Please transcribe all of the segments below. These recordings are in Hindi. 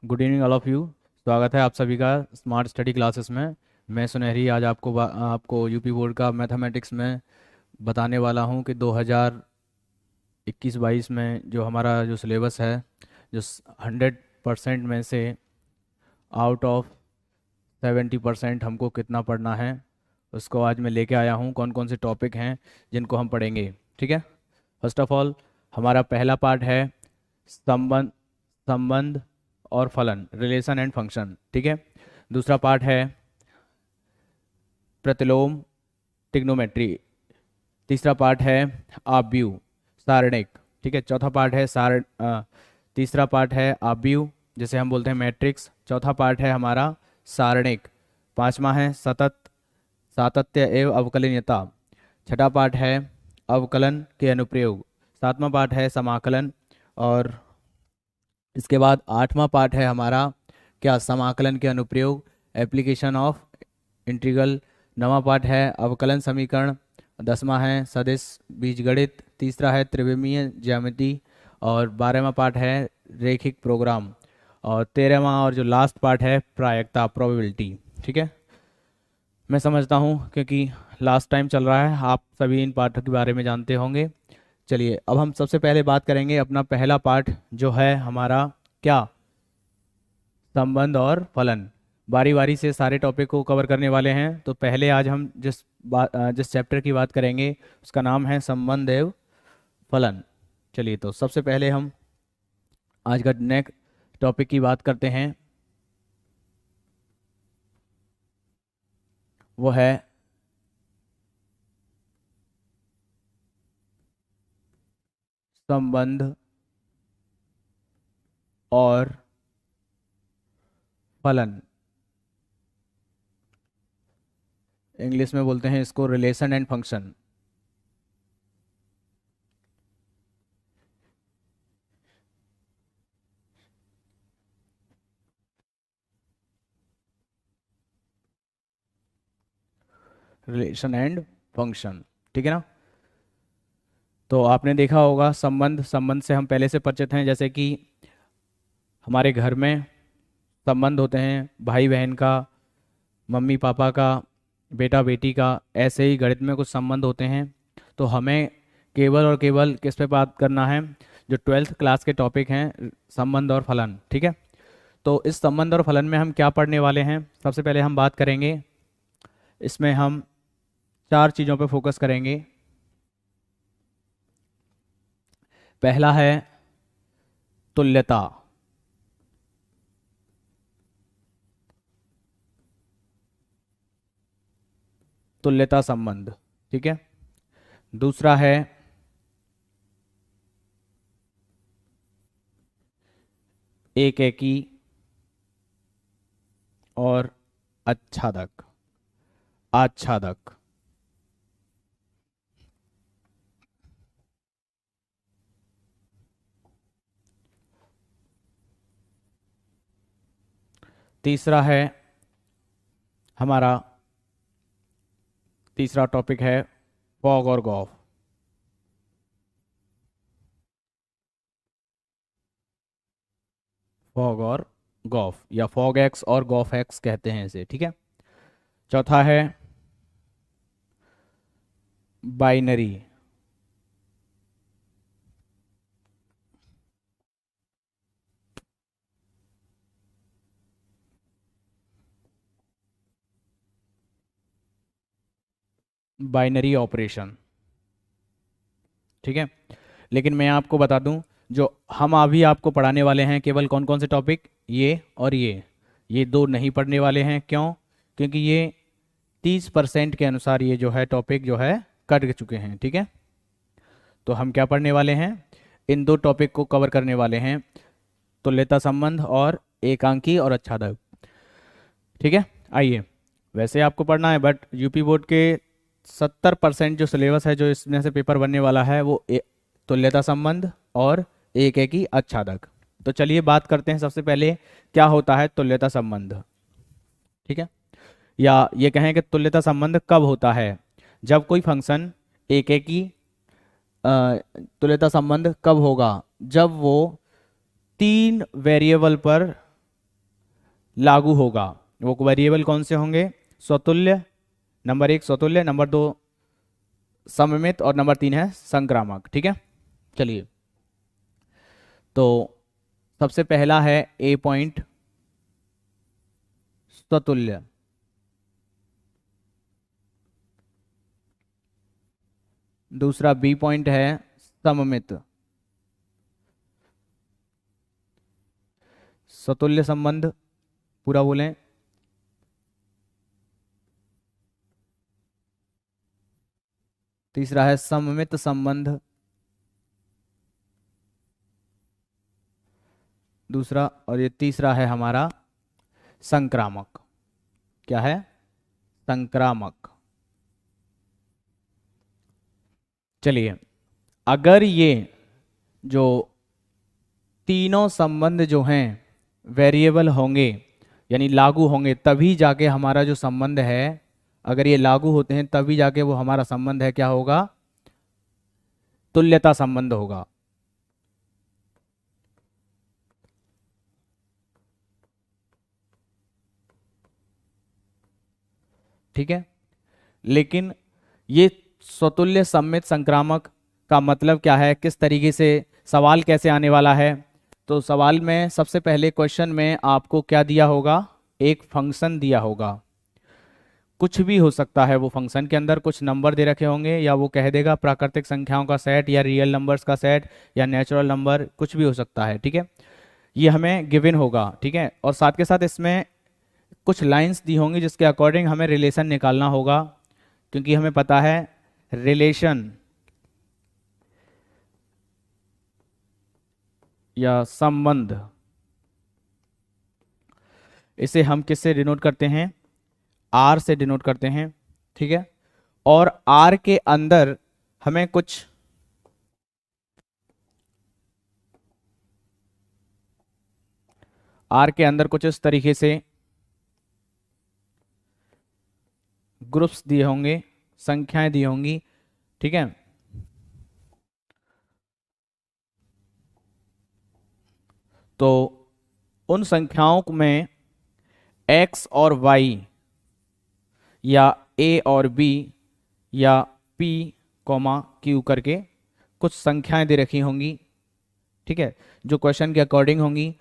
Good evening all of you. स्वागत है आप सभी का स्मार्ट स्टडी क्लासेस में। मैं सुनहरी आज आपको यूपी बोर्ड का मैथमेटिक्स में बताने वाला हूं कि 2021-22 में जो हमारा जो सिलेबस है, जो 100% में से आउट ऑफ 70% हमको कितना पढ़ना है, उसको आज मैं लेके आया हूं। कौन कौन से टॉपिक हैं जिनको हम पढ़ेंगे, ठीक है। फर्स्ट ऑफ ऑल, हमारा पहला पार्ट है संबंध संबंध और फलन, रिलेशन एंड फंक्शन, ठीक है। दूसरा पार्ट है प्रतिलोम, ट्रिग्नोमेट्री। तीसरा पार्ट है आव्यूह, सारणिक, ठीक है। चौथा पार्ट है तीसरा पार्ट है आव्यूह, जिसे हम बोलते हैं मैट्रिक्स। चौथा पार्ट है हमारा सारणिक। पांचवा है सातत्य एवं अवकलनीयता। छठा पार्ट है अवकलन के अनुप्रयोग। सातवां पार्ट है समाकलन। और इसके बाद आठवां पार्ट है हमारा क्या, समाकलन के अनुप्रयोग, एप्लीकेशन ऑफ इंटीग्रल। नवां पार्ट है अवकलन समीकरण। 10वां है सदिश बीजगणित। तीसरा है त्रिविमीय ज्यामिति। और 12वां पार्ट है रैखिक प्रोग्राम। और 13वां और जो लास्ट पार्ट है प्रायिकता, प्रोबेबिलिटी, ठीक है। मैं समझता हूँ क्योंकि लास्ट टाइम चल रहा है, आप सभी इन पार्ट के बारे में जानते होंगे। चलिए, अब हम सबसे पहले बात करेंगे अपना पहला पार्ट जो है हमारा क्या, संबंध और फलन। बारी बारी से सारे टॉपिक को कवर करने वाले हैं। तो पहले आज हम जिस चैप्टर की बात करेंगे उसका नाम है संबंध एवं फलन। चलिए, तो सबसे पहले हम आज का नेक्स्ट टॉपिक की बात करते हैं। वो है संबंध और फलन। इंग्लिश में बोलते हैं इसको relation and function. Relation and function, ठीक है ना। तो आपने देखा होगा संबंध संबंध से हम पहले से परिचित हैं। जैसे कि हमारे घर में संबंध होते हैं भाई बहन का, मम्मी पापा का, बेटा बेटी का। ऐसे ही गणित में कुछ संबंध होते हैं। तो हमें केवल और केवल किस पे बात करना है, जो 12th क्लास के टॉपिक हैं, संबंध और फलन, ठीक है। तो इस संबंध और फलन में हम क्या पढ़ने वाले हैं, सबसे पहले हम बात करेंगे, इसमें हम 4 चीज़ों पे फोकस करेंगे। पहला है तुल्यता, तुल्यता संबंध, ठीक है। दूसरा है एक एकी और आच्छादक, आच्छादक। तीसरा है हमारा, तीसरा टॉपिक है फॉग और गॉफ। फॉग और गॉफ, या फॉग एक्स और गॉफ एक्स कहते हैं इसे, ठीक है। चौथा है बाइनरी, बाइनरी ऑपरेशन, ठीक है। लेकिन मैं आपको बता दूं, जो हम अभी आपको पढ़ाने वाले हैं केवल कौन कौन से टॉपिक, ये और ये दो नहीं पढ़ने वाले हैं। क्यों? क्योंकि ये 30% के अनुसार ये जो है टॉपिक जो है कट चुके हैं, ठीक है। तो हम क्या पढ़ने वाले हैं, इन दो टॉपिक को कवर करने वाले हैं, तुल्यता संबंध और एकांकी और आच्छादक, ठीक है। आइए, वैसे आपको पढ़ना है बट यूपी बोर्ड के 70% जो सिलेबस है, जो इसमें से पेपर बनने वाला है, वो तुल्यता संबंध और एक है कि आच्छादक। तो चलिए बात करते हैं सबसे पहले क्या होता है तुल्यता संबंध, ठीक है। या ये कहें कि तुल्यता संबंध कब होता है, जब कोई फंक्शन एक है कि तुल्यता संबंध कब होगा, जब वो 3 वेरिएबल पर लागू होगा। वो वेरिएबल कौन से होंगे? स्वतुल्य, नंबर 1 स्वतुल्य, नंबर 2 सममित और नंबर 3 है संक्रामक। ठीक है, चलिए तो सबसे पहला है ए पॉइंट स्वतुल्य, दूसरा बी पॉइंट है सममित। स्वतुल्य संबंध पूरा बोलें, तीसरा है सममित संबंध, दूसरा, और ये तीसरा है हमारा संक्रामक। क्या है? संक्रामक। चलिए, अगर ये जो तीनों संबंध जो हैं वेरिएबल होंगे यानी लागू होंगे, तभी जाके हमारा जो संबंध है, अगर ये लागू होते हैं तभी जाके वो हमारा संबंध है क्या होगा? तुल्यता संबंध होगा। ठीक है, लेकिन ये स्वतुल्य सम्मित संक्रामक का मतलब क्या है, किस तरीके से सवाल कैसे आने वाला है? तो सवाल में सबसे पहले क्वेश्चन में आपको क्या दिया होगा? एक फंक्शन दिया होगा, कुछ भी हो सकता है। वो फंक्शन के अंदर कुछ नंबर दे रखे होंगे, या वो कह देगा प्राकृतिक संख्याओं का सेट या रियल नंबर्स का सेट या नेचुरल नंबर, कुछ भी हो सकता है। ठीक है, ये हमें गिवन होगा। ठीक है, और साथ के साथ इसमें कुछ लाइंस दी होंगी जिसके अकॉर्डिंग हमें रिलेशन निकालना होगा, क्योंकि हमें पता है रिलेशन या संबंध, इसे हम किससे डिनोट करते हैं? आर से डिनोट करते हैं। ठीक है, और आर के अंदर हमें कुछ इस तरीके से ग्रुप्स दिए होंगे, संख्याएं दी होंगी। ठीक है, तो उन संख्याओं में x और y या a और b या p, q करके कुछ संख्याएं दे रखी होंगी। ठीक है, जो क्वेश्चन के अकॉर्डिंग होंगी।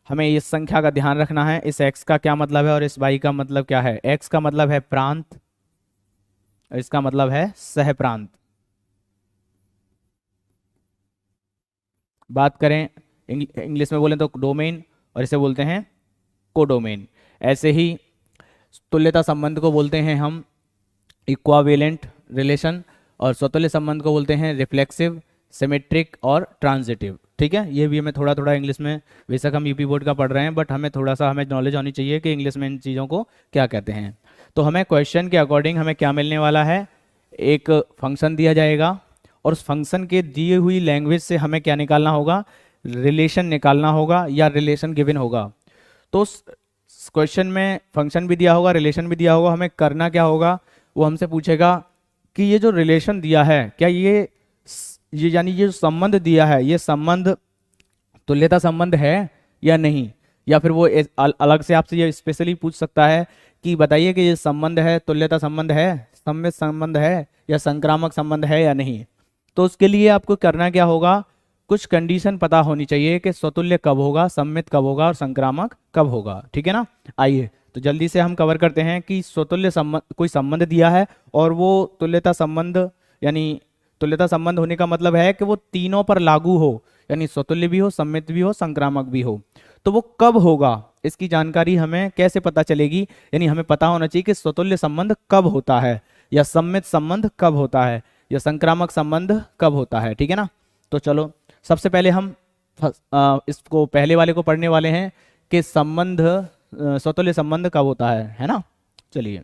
हमें इस संख्या का ध्यान रखना है, इस x का क्या मतलब है और इस y का मतलब क्या है। x का मतलब है प्रांत और इसका मतलब है सहप्रांत। बात करें इंग्लिश में बोलें तो डोमेन, और इसे बोलते हैं कोडोमेन। ऐसे ही तुल्यता संबंध को बोलते हैं हम इक्वावेलेंट रिलेशन, और स्वतुल्य संबंध को बोलते हैं रिफ्लेक्सिव, सिमेट्रिक और ट्रांजिटिव। ठीक है, ये भी हमें थोड़ा थोड़ा इंग्लिश में, बेशक हम यूपी बोर्ड का पढ़ रहे हैं, बट हमें थोड़ा सा हमें नॉलेज होनी चाहिए कि इंग्लिश में इन चीज़ों को क्या कहते हैं। तो हमें क्वेश्चन के अकॉर्डिंग हमें क्या मिलने वाला है? एक फंक्शन दिया जाएगा, और उस फंक्शन के दिए हुई लैंग्वेज से हमें क्या निकालना होगा? रिलेशन निकालना होगा या रिलेशन गिवन होगा। तो उस क्वेश्चन में फंक्शन भी दिया होगा, रिलेशन भी दिया होगा। हमें करना क्या होगा? वो हमसे पूछेगा कि ये जो रिलेशन दिया है, क्या ये यानी ये जो संबंध दिया है, ये संबंध तुल्यता संबंध है या नहीं। या फिर वो अलग से आपसे ये स्पेशली पूछ सकता है कि बताइए कि ये संबंध है, तुल्यता संबंध है, सममित संबंध है या संक्रामक संबंध है या नहीं। तो उसके लिए आपको करना क्या होगा? कुछ कंडीशन पता होनी चाहिए कि स्वतुल्य कब होगा, सममित कब होगा और संक्रामक कब होगा। ठीक है ना, आइए तो जल्दी से हम कवर करते हैं कि स्वतुल्य संबंध, कोई संबंध दिया है और वो तुल्यता संबंध, यानी तुल्यता संबंध होने का मतलब है कि वो तीनों पर लागू हो, यानी स्वतुल्य भी हो, सममित भी हो, संक्रामक भी हो। तो वो कब होगा, इसकी जानकारी हमें कैसे पता चलेगी? यानी हमें पता होना चाहिए कि स्वतुल्य संबंध कब होता है, या सम्मित संबंध कब होता है, या संक्रामक संबंध कब होता है। ठीक है ना, तो चलो सबसे पहले हम इसको पहले वाले को पढ़ने वाले हैं कि संबंध, स्वतुल्य संबंध कब होता है ना। चलिए,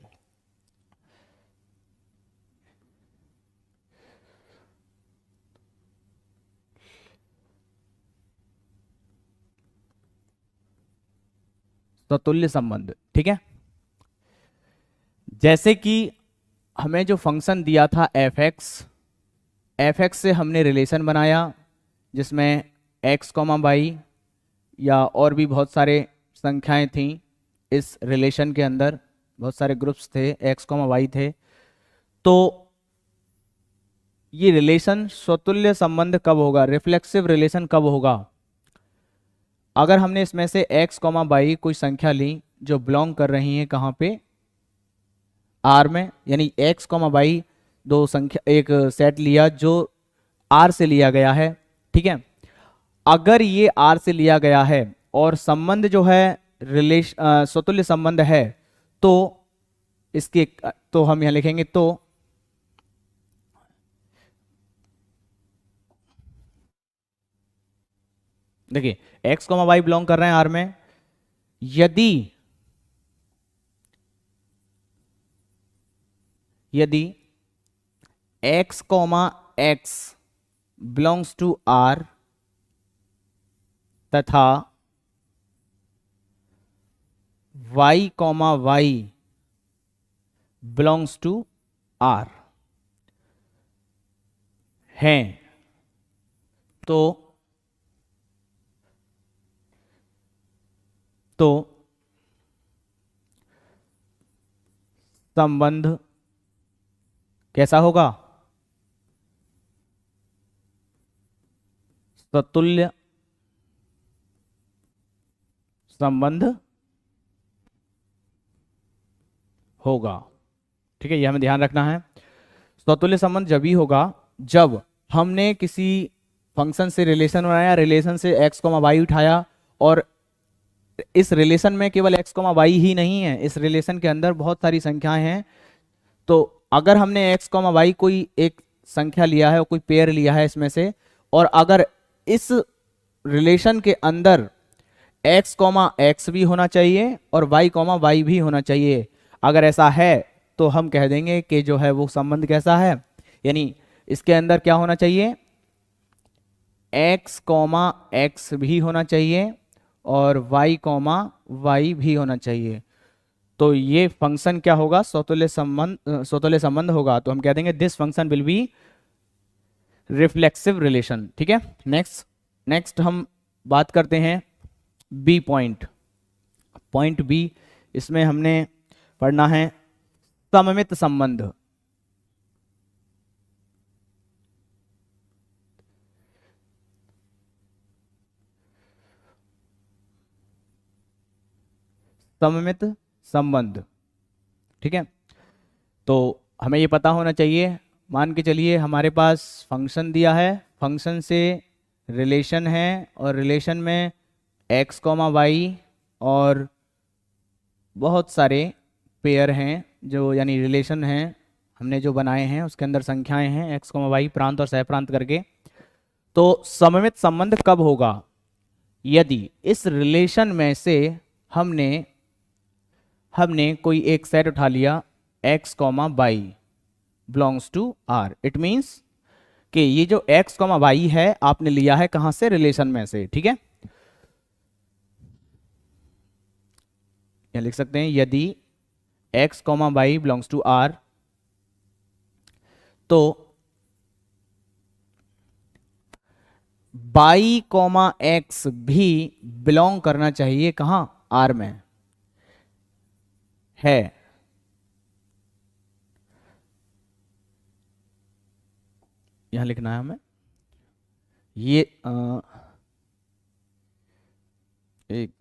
स्वतुल्य संबंध। ठीक है, जैसे कि हमें जो फंक्शन दिया था एफ एक्स से हमने रिलेशन बनाया जिसमें x, y या और भी बहुत सारे संख्याएं थीं। इस रिलेशन के अंदर बहुत सारे ग्रुप्स थे, एक्स कॉमा वाई थे, तो ये रिलेशन स्वतुल्य संबंध कब होगा, रिफ्लेक्सिव रिलेशन कब होगा? अगर हमने इसमें से एक्स कॉमा वाई कोई संख्या ली जो बिलोंग कर रही है कहाँ पे, आर में, यानी एक्स कॉमा वाई दो संख्या, एक सेट लिया जो आर से लिया गया है, ठीक है। अगर ये आर से लिया गया है और संबंध जो है रिलेशन स्वतुल्य संबंध है, तो इसके, तो हम यहां लिखेंगे, तो देखिए एक्स कॉमा वाई बिलोंग कर रहे हैं आर में, यदि यदि x comma x belongs to R तथा y comma y belongs to R हैं, तो संबंध कैसा होगा, स्वतुल्य संबंध होगा, ठीक है। ये हमें ध्यान रखना है। स्वतुल्य संबंध जब ही होगा जब हमने किसी फंक्शन से रिलेशन बनाया, रिलेशन से एक्स कॉमा वाई उठाया, और इस रिलेशन में केवल एक्स कॉमा वाई ही नहीं है, इस रिलेशन के अंदर बहुत सारी संख्याएं हैं। तो अगर हमने एक्स कॉमा वाई कोई एक संख्या लिया है और कोई पेयर लिया है इसमें से, और अगर इस रिलेशन के अंदर एक्स कॉमा एक्स भी होना चाहिए और वाई कॉमा वाई भी होना चाहिए, अगर ऐसा है तो हम कह देंगे कि जो है वो संबंध कैसा है, यानी इसके अंदर क्या होना चाहिए, एक्स कॉमा एक्स भी होना चाहिए और वाई कॉमा वाई भी होना चाहिए। तो ये फंक्शन क्या होगा, स्वतुल्य संबंध होगा। तो हम कह देंगे this function will be reflexive relation, ठीक है। नेक्स्ट हम बात करते हैं बी पॉइंट, पॉइंट बी। इसमें हमने पढ़ना है सममित संबंध। सममित संबंध, ठीक है। तो हमें ये पता होना चाहिए, मान के चलिए हमारे पास फंक्शन दिया है, फंक्शन से रिलेशन है और रिलेशन में एक्स कॉमा वाई और बहुत सारे पेयर हैं, जो यानी रिलेशन हैं हमने जो बनाए हैं उसके अंदर संख्याएं हैं एक्स कॉमा वाई प्रांत और सहप्रांत करके। तो सममित संबंध कब होगा, यदि इस रिलेशन में से हमने कोई एक सेट उठा लिया x comma y belongs to R. It means कि ये जो एक्स कॉमा वाई है आपने लिया है कहां से, रिलेशन में से, ठीक है। यहां लिख सकते हैं यदि x comma y belongs to r, तो वाई कॉमा एक्स भी बिलोंग करना चाहिए कहां, आर में है। यहां लिखना है हमें ये एक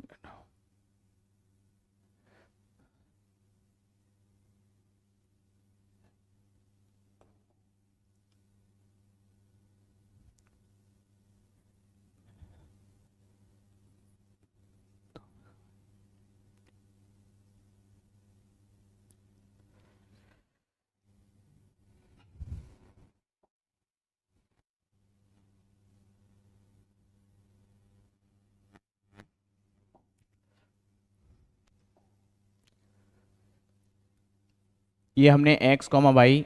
ये हमने एक्स कॉमा वाई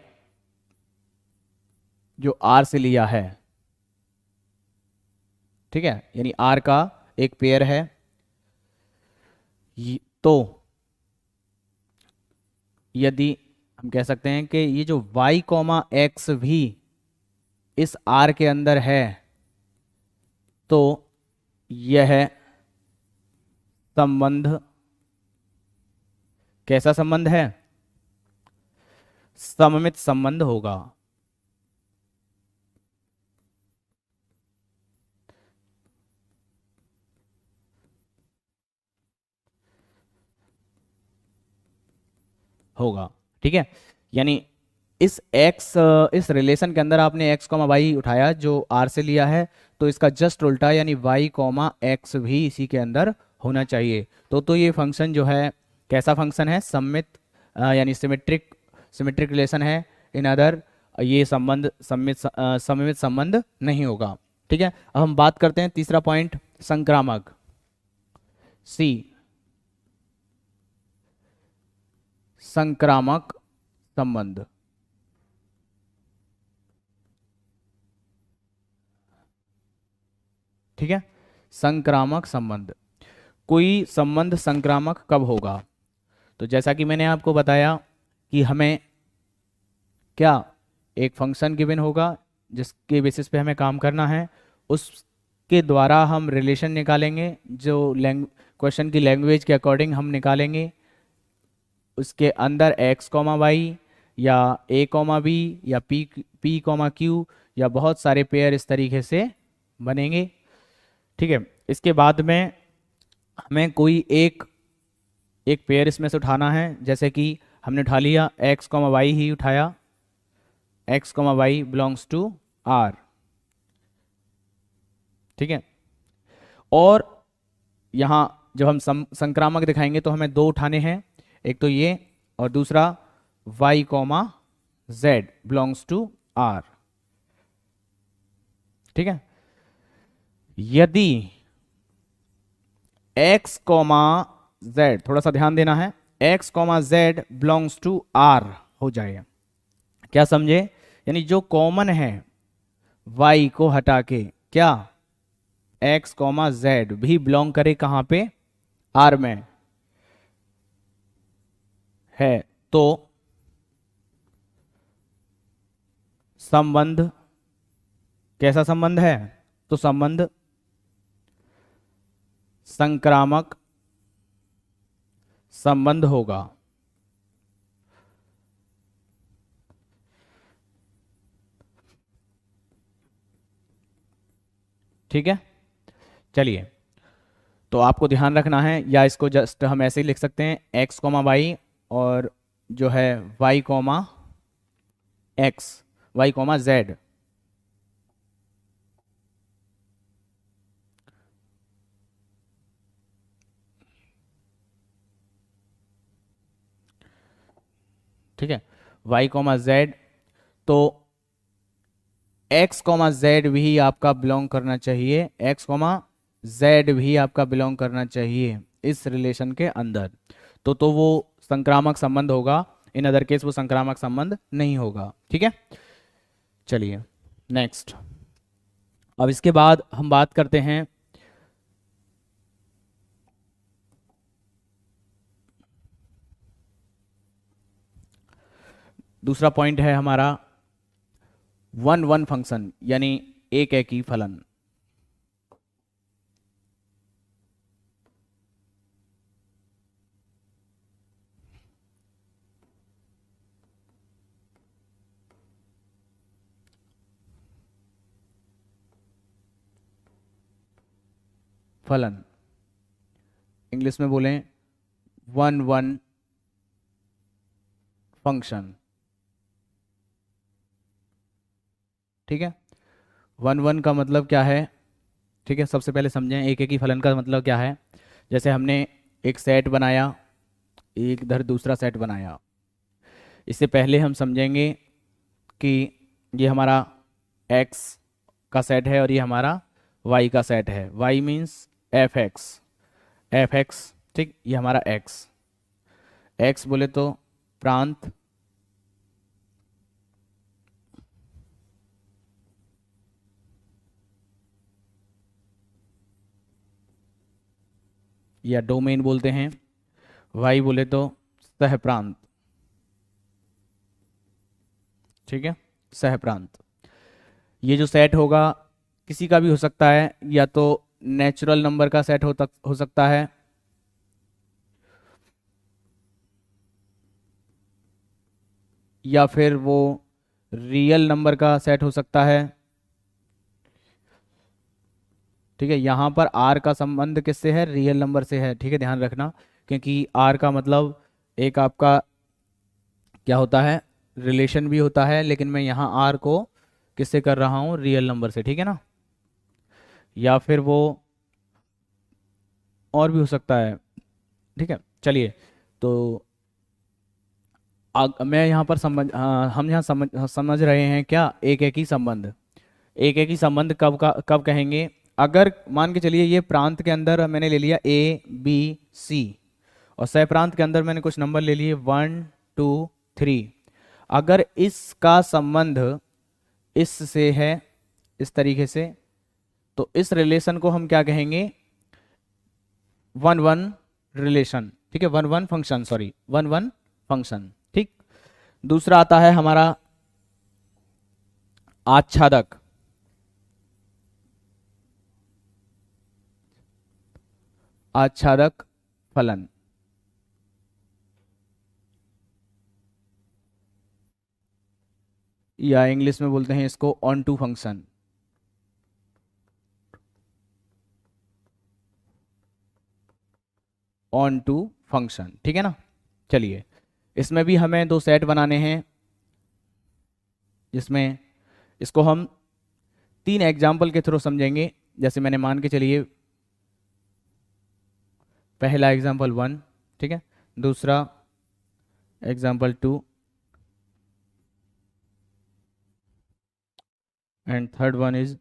जो आर से लिया है, ठीक है, यानी आर का एक पेयर है, तो यदि हम कह सकते हैं कि ये जो y कॉमा एक्स भी इस R के अंदर है, तो यह संबंध कैसा संबंध है? सममित संबंध होगा। होगा, ठीक है। यानी इस x, इस रिलेशन के अंदर आपने x कॉमा वाई उठाया जो r से लिया है, तो इसका जस्ट उल्टा यानी y कॉमा एक्स भी इसी के अंदर होना चाहिए। तो ये फंक्शन जो है कैसा फंक्शन है? सममित, यानी सिमेट्रिक, सिमेट्रिक रिलेशन है। इन अदर ये संबंध सममित संबंध नहीं होगा, ठीक है। अब हम बात करते हैं तीसरा पॉइंट, संक्रामक। सी, संक्रामक संबंध। ठीक है, संक्रामक संबंध। कोई संबंध संक्रामक कब होगा? तो जैसा कि मैंने आपको बताया कि हमें क्या, एक फंक्शन गिवन होगा जिसके बेसिस पे हमें काम करना है, उसके द्वारा हम रिलेशन निकालेंगे जो क्वेश्चन की लैंग्वेज के अकॉर्डिंग हम निकालेंगे। उसके अंदर x कॉमा वाई या a कॉमा बी या p कॉमा क्यू या बहुत सारे पेयर इस तरीके से बनेंगे, ठीक है। इसके बाद में हमें कोई एक पेयर इसमें से उठाना है, जैसे कि हमने उठा लिया x कॉमा वाई ही उठाया, x comma y belongs to r, ठीक है। और यहाँ जब हम संक्रामक दिखाएंगे तो हमें दो उठाने हैं, एक तो ये और दूसरा y comma z belongs to r, ठीक है। यदि x कॉमा जेड, थोड़ा सा ध्यान देना है, x comma z belongs to r हो जाए, क्या समझे? यानी जो कॉमन है y को हटा के, क्या x कॉमा जेड भी बिलोंग करे कहां पे? r में है, तो संबंध कैसा संबंध है? तो संबंध संक्रामक संबंध होगा, ठीक है। चलिए, तो आपको ध्यान रखना है, या इसको जस्ट हम ऐसे ही लिख सकते हैं x कॉमा वाई और जो है y comma x, y comma Z, ठीक है, y कॉमा जेड। तो x कॉमा जेड भी आपका बिलोंग करना चाहिए, x कॉमा जेड भी आपका बिलोंग करना चाहिए इस रिलेशन के अंदर, तो वो संक्रामक संबंध होगा। इन अदर केस वो संक्रामक संबंध नहीं होगा, ठीक है। चलिए नेक्स्ट, अब इसके बाद हम बात करते हैं दूसरा पॉइंट है हमारा वन वन फंक्शन, यानी एक एकी फलन। फलन इंग्लिश में बोलें वन वन फंक्शन, ठीक है। वन वन का मतलब क्या है? ठीक है, सबसे पहले समझें एक एक ही फलन का मतलब क्या है। जैसे हमने एक सेट बनाया, एक इधर दूसरा सेट बनाया, इससे पहले हम समझेंगे कि ये हमारा x का सेट है और ये हमारा y का सेट है। y मीन्स एफ एक्स, ठीक, ये हमारा x बोले तो प्रांत, या डोमेन बोलते हैं, y बोले तो सह प्रांत, ठीक है, सह प्रांत। ये जो सेट होगा किसी का भी हो सकता है, या तो नेचुरल नंबर का सेट हो सकता है, या फिर वो रियल नंबर का सेट हो सकता है। ठीक है, यहाँ पर आर का संबंध किससे है, रियल नंबर से है। ठीक है, ध्यान रखना, क्योंकि आर का मतलब एक आपका क्या होता है, रिलेशन भी होता है, लेकिन मैं यहाँ आर को किससे कर रहा हूँ, रियल नंबर से। ठीक है ना, या फिर वो और भी हो सकता है। ठीक है, चलिए, तो मैं यहाँ पर हम यहाँ समझ रहे हैं क्या, एक एक ही संबंध। एक एक ही संबंध कब कहेंगे, अगर मान के चलिए ये प्रांत के अंदर मैंने ले लिया ए बी सी, और सह प्रांत के अंदर मैंने कुछ नंबर ले लिए 1 2 3। अगर इसका संबंध इससे है, इस तरीके से, तो इस रिलेशन को हम क्या कहेंगे, 1 1 रिलेशन। ठीक है, 1 1 फंक्शन, सॉरी 1 1 फंक्शन। ठीक, दूसरा आता है हमारा आच्छादक। आच्छादक फलन, या इंग्लिश में बोलते हैं इसको onto function. Onto function, ठीक है ना। चलिए, इसमें भी हमें दो सेट बनाने हैं, जिसमें इसको हम 3 एग्जाम्पल के थ्रू समझेंगे। जैसे मैंने मान के चलिए, पहला एग्जाम्पल 1, ठीक है, दूसरा example 2 and third one is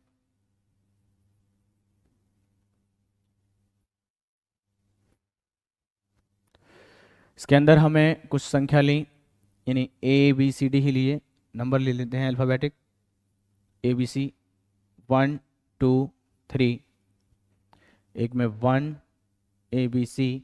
इसके अंदर हमें कुछ संख्या ली, यानी ए बी सी डी ही लिए, नंबर ले लेते हैं अल्फ़ाबेटिक, ए बी सी 1 2 3। एक में 1 ए बी सी,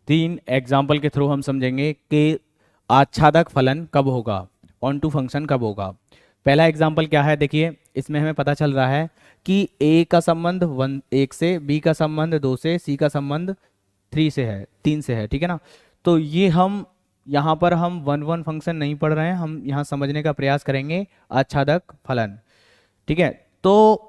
तीन एग्जाम्पल के थ्रू हम समझेंगे कि आच्छादक फलन कब होगा, ऑन टू फंक्शन कब होगा। पहला एग्जाम्पल क्या है, देखिए, इसमें हमें पता चल रहा है कि ए का संबंध 1 से, बी का संबंध 2 से, सी का संबंध 3 से है, 3 से है। ठीक है ना, तो ये हम यहाँ पर हम 1 1 फंक्शन नहीं पढ़ रहे हैं, हम यहाँ समझने का प्रयास करेंगे आच्छादक फलन। ठीक है, तो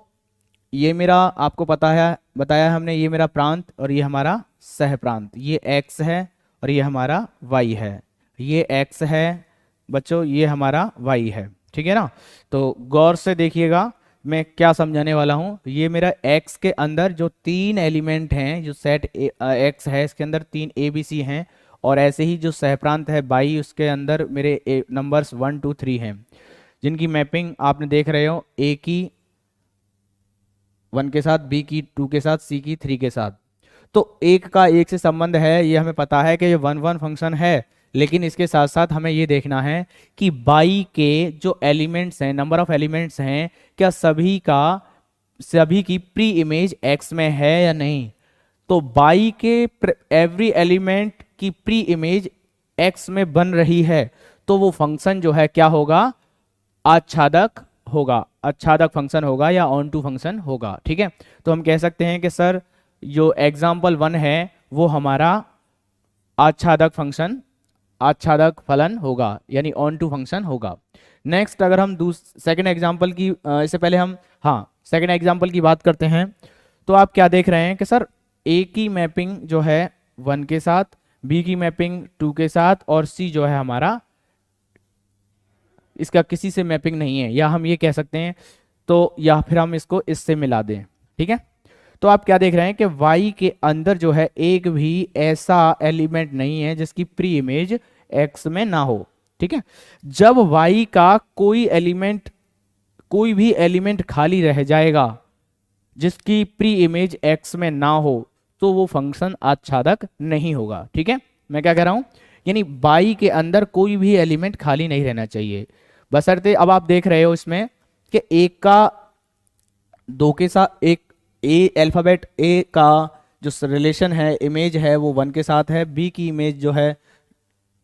ये मेरा, आपको पता है, बताया हमने, ये मेरा प्रांत और ये हमारा सह प्रांत, ये x है और ये हमारा y है। ये x है बच्चों, ये हमारा y है। ठीक है ना, तो गौर से देखिएगा मैं क्या समझाने वाला हूँ। ये मेरा x के अंदर जो 3 एलिमेंट हैं, जो सेट x है, इसके अंदर 3 ए बी सी हैं, और ऐसे ही जो सह प्रांत है y, उसके अंदर मेरे नंबर्स 1 2 3 हैं, जिनकी मैपिंग आपने देख रहे हो, a की 1 के साथ, बी की 2 के साथ, सी की 3 के साथ। तो एक का एक से संबंध है, ये हमें पता है कि ये 1 1 फंक्शन है, लेकिन इसके साथ साथ हमें ये देखना है कि बाई के जो एलिमेंट्स हैं, नंबर ऑफ एलिमेंट्स हैं, क्या सभी की प्री इमेज एक्स में है या नहीं। तो बाई के एवरी एलिमेंट की प्री इमेज एक्स में बन रही है, तो वो फंक्शन जो है क्या होगा, आच्छादक होगा, आच्छादक फंक्शन होगा या ऑन टू फंक्शन होगा। ठीक है, तो हम कह सकते हैं कि सर जो एग्जाम्पल 1 है वो हमारा आच्छादक फंक्शन, आच्छादक फलन होगा, यानी ऑन टू फंक्शन होगा। नेक्स्ट, अगर हम सेकंड एग्जाम्पल की, इससे पहले हम, हाँ, सेकंड एग्जाम्पल की बात करते हैं, तो आप क्या देख रहे हैं कि सर ए की मैपिंग जो है 1 के साथ, बी की मैपिंग 2 के साथ, और सी जो है हमारा, इसका किसी से मैपिंग नहीं है, या हम ये कह सकते हैं, तो या फिर हम इसको इससे मिला दें। ठीक है, तो आप क्या देख रहे हैं कि y के अंदर जो है एक भी ऐसा एलिमेंट नहीं है जिसकी प्री इमेज x में ना हो। ठीक है। जब y का कोई भी एलिमेंट खाली रह जाएगा जिसकी प्री इमेज x में ना हो तो वो फंक्शन आच्छादक नहीं होगा। ठीक है, मैं क्या कह रहा हूं, यानी y के अंदर कोई भी एलिमेंट खाली नहीं रहना चाहिए, बशर्ते अब आप देख रहे हो इसमें कि एक का दो के साथ, एक अल्फाबेट ए का जो रिलेशन है, इमेज है वो 1 के साथ है, बी की इमेज जो है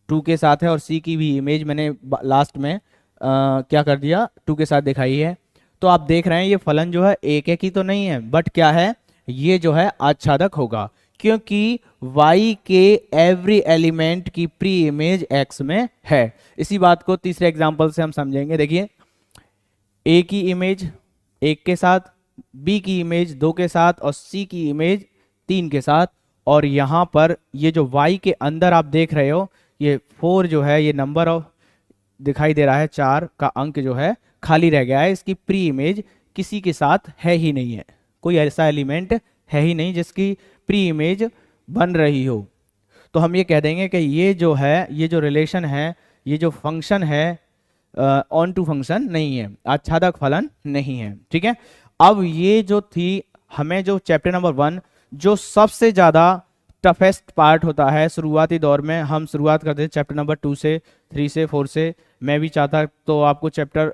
2 के साथ है, और सी की भी इमेज मैंने लास्ट में क्या कर दिया, 2 के साथ दिखाई है। तो आप देख रहे हैं ये फलन जो है एक ही तो नहीं है, बट क्या है, ये जो है आच्छादक होगा, क्योंकि y के एवरी एलिमेंट की प्री इमेज x में है। इसी बात को तीसरे एग्जांपल से हम समझेंगे। देखिए, a की इमेज 1 के साथ, b की इमेज 2 के साथ, और c की इमेज 3 के साथ, और यहाँ पर ये जो y के अंदर आप देख रहे हो ये 4 जो है, ये नंबर ऑफ दिखाई दे रहा है, 4 का अंक जो है खाली रह गया है, इसकी प्री इमेज किसी के साथ है ही नहीं है, कोई ऐसा एलिमेंट है ही नहीं जिसकी प्री इमेज बन रही हो। तो हम ये कह देंगे कि ये जो है, ये जो रिलेशन है, ये जो फंक्शन है ऑन टू फंक्शन नहीं है, आच्छादक फलन नहीं है। ठीक है, अब ये जो थी हमें जो चैप्टर नंबर 1 जो सबसे ज़्यादा टफेस्ट पार्ट होता है शुरुआती दौर में, हम शुरुआत करते हैं चैप्टर नंबर 2 से, 3 से, 4 से। मैं भी चाहता तो आपको चैप्टर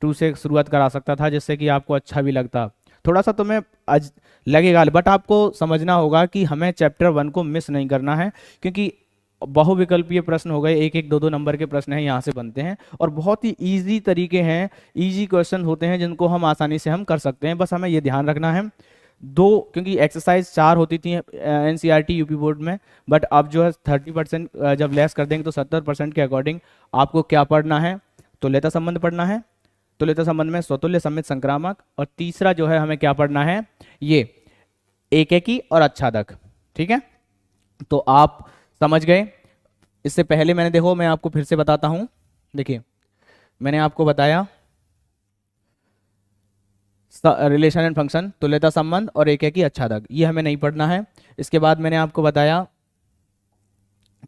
2 से शुरुआत करा सकता था, जिससे कि आपको अच्छा भी लगता, थोड़ा सा तुम्हें आज लगेगा, बट आपको समझना होगा कि हमें चैप्टर 1 को मिस नहीं करना है, क्योंकि बहुविकल्पीय प्रश्न हो गए, 1 1 2 2 नंबर के प्रश्न हैं यहाँ से बनते हैं, और बहुत ही इजी तरीके हैं, इजी क्वेश्चन होते हैं जिनको हम आसानी से हम कर सकते हैं। बस हमें ये ध्यान रखना है क्योंकि एक्सरसाइज 4 होती थी एनसीईआरटी यूपी बोर्ड में, बट अब जो है 30% जब लेस कर देंगे तो 70% के अकॉर्डिंग आपको क्या पढ़ना है, तुल्यता संबंध पढ़ना है, तुल्यता संबंध में स्वतुल्य समित संक्रामक, और तीसरा जो है हमें क्या पढ़ना है, ये एकेकी और आच्छादक। ठीक है, तो आप समझ गए। इससे पहले मैंने, देखो मैं आपको फिर से बताता हूं, देखिए मैंने आपको बताया रिलेशन एंड फंक्शन, तुल्यता संबंध और एकेकी आच्छादक, ये हमें नहीं पढ़ना है। इसके बाद मैंने आपको बताया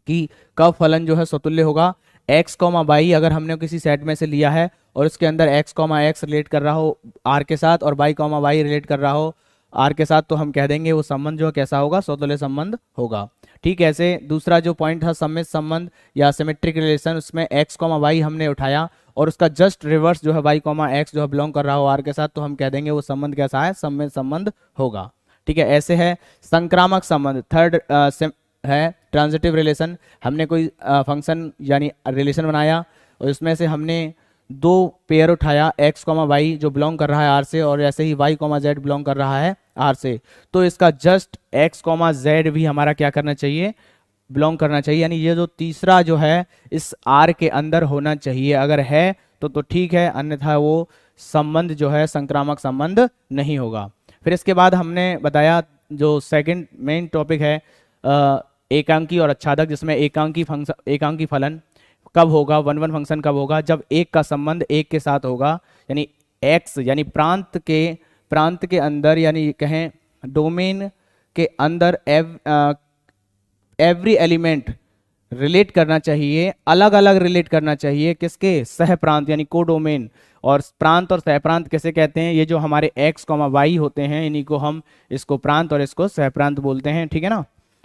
कि कब फलन जो है स्वतुल्य होगा, x, y अगर हमने किसी सेट में से लिया है और उसके अंदर x, x रिलेट कर रहा हो r के साथ, और y, y रिलेट कर रहा हो r के साथ, तो हम कह देंगे वो संबंध जो कैसा होगा, स्वतुल्य संबंध होगा। ठीक है, ऐसे दूसरा जो पॉइंट था सममित संबंध या सिमेट्रिक रिलेशन, उसमें x, y हमने उठाया और उसका जस्ट रिवर्स जो है y, x जो है बिलोंग कर रहा हो r के साथ, तो हम कह देंगे वो संबंध कैसा है, सममित संबंध होगा। ठीक है, ऐसे है संक्रामक संबंध, थर्ड है ट्रांजिटिव रिलेशन, हमने कोई फंक्शन यानी रिलेशन बनाया और उसमें से हमने 2 पेयर उठाया, x, y जो बिलोंग कर रहा है r से, और ऐसे ही y, z बिलोंग कर रहा है r से, तो इसका जस्ट x, z भी हमारा क्या करना चाहिए, बिलोंग करना चाहिए, यानी ये जो तीसरा जो है इस r के अंदर होना चाहिए, अगर है तो ठीक है, अन्यथा वो संबंध जो है संक्रामक संबंध नहीं होगा। फिर इसके बाद हमने बताया जो सेकंड मेन टॉपिक है एकांकी और आच्छादक, जिसमें एकांकी फलन कब होगा, 1 1 फंक्शन कब होगा, जब एक का संबंध एक के साथ होगा, यानी x यानी प्रांत के अंदर, यानी कहें डोमेन के अंदर एवरी एलिमेंट रिलेट करना चाहिए, अलग अलग रिलेट करना चाहिए, किसके, सह प्रांत यानी कोडोमेन। और प्रांत और सह प्रांत कैसे कहते हैं, ये जो हमारे x, y होते हैं, इन्हीं को हम, इसको प्रांत और इसको सह प्रांत बोलते हैं। ठीक है ना,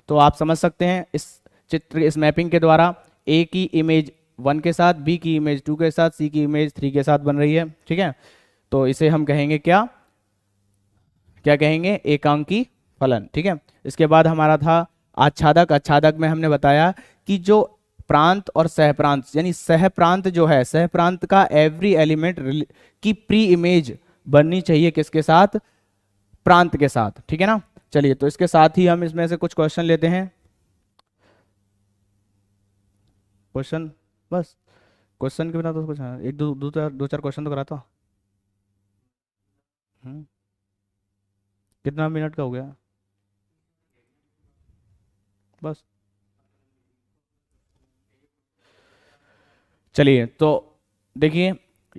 तो आप समझ सकते हैं इस चित्र, इस मैपिंग के द्वारा a की इमेज 1 के साथ, b की इमेज 2 के साथ, c की इमेज 3 के साथ बन रही है। ठीक है, तो इसे हम कहेंगे क्या कहेंगे, एकांकी फलन। ठीक है, इसके बाद हमारा था आच्छादक। आच्छादक में हमने बताया कि जो प्रांत और सहप्रांत, यानी सहप्रांत जो है, सहप्रांत का एवरी एलिमेंट की प्री इमेज बननी चाहिए किसके साथ, प्रांत के साथ। ठीक है ना, चलिए तो इसके साथ ही हम इसमें से कुछ क्वेश्चन लेते हैं। क्वेश्चन, बस क्वेश्चन के बिना तो कुछ एक दो चार क्वेश्चन तो कराता। कितना मिनट का हो गया, बस। चलिए तो देखिए,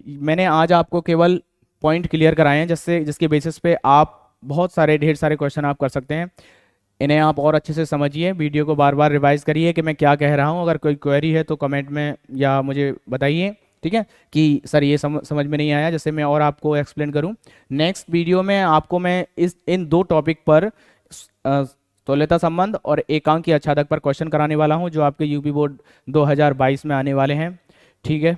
मैंने आज आपको केवल पॉइंट क्लियर कराए हैं जिसके बेसिस पे आप बहुत सारे ढेर सारे क्वेश्चन आप कर सकते हैं। इन्हें आप और अच्छे से समझिए, वीडियो को बार बार रिवाइज करिए कि मैं क्या कह रहा हूँ। अगर कोई क्वेरी है तो कमेंट में या मुझे बताइए, ठीक है, कि सर ये समझ में नहीं आया, जैसे मैं और आपको एक्सप्लेन करूँ। नेक्स्ट वीडियो में आपको मैं इन दो टॉपिक पर तुल्यता संबंध और एकांकीय आच्छादक पर क्वेश्चन कराने वाला हूँ, जो आपके यूपी बोर्ड 2022 में आने वाले हैं, ठीक है।